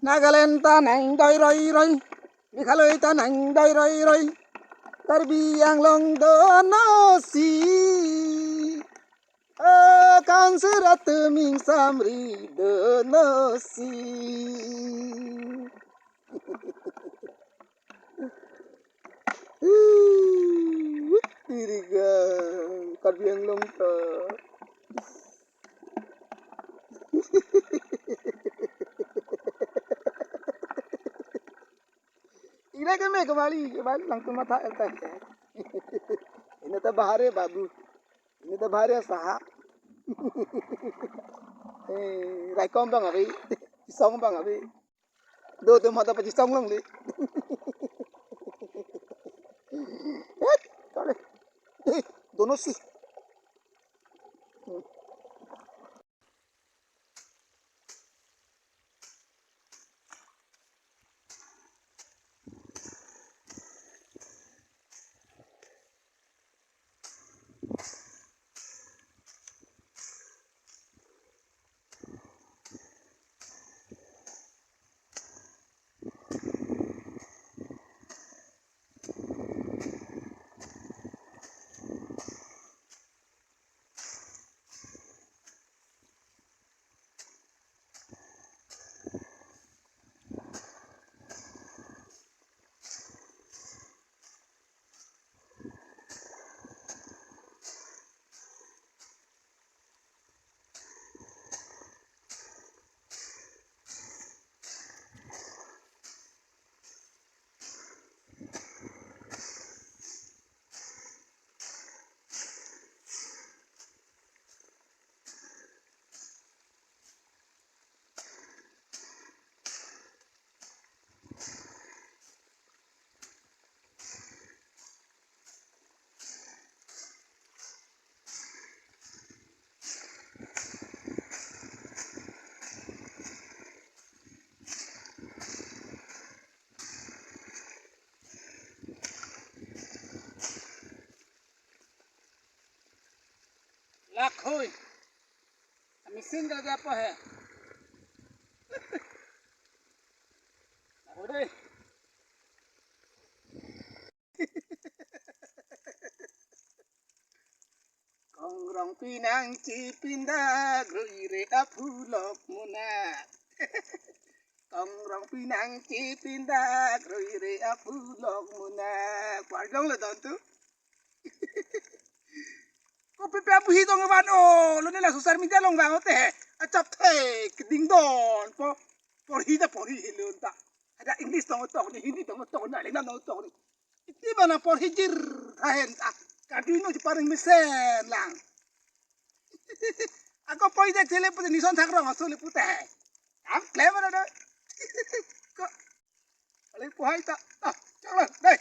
Nagaland ta nang đôi roi roi, Meghaloi ta nang đôi roi roi, Tarbiang long do no si, Kansurat ming samri do no si. Tiriga, Tarbiang long ta. Ini kan kembali langsung mata elta. Ini tak bahare babu. Ini tak bahare sah. Raikom bang abi, song bang abi. Do tu mata pasti song long li. Kale. Dono sih. Lakhoi. Mesin का क्या है? Udah. Kongrong pinang cipinda gruire apulok muna. Kongrong pinang cipinda gruire apulok muna. Kuargong le dontu. Kopi pe apu hitong ban oh, lo nela social media long bang ote. Acap the ding don por hita por hi lunta. Ada English tong tok ni Hindi tong tok na lena tong tok ni. Iti bana por hijir kahen tak. Kadino si paring misen lang. Ako poi dek tele pute nison thakrong asole pute. Am clever ada. Ko. Ale puhai ta. Ah, jangan. Deh.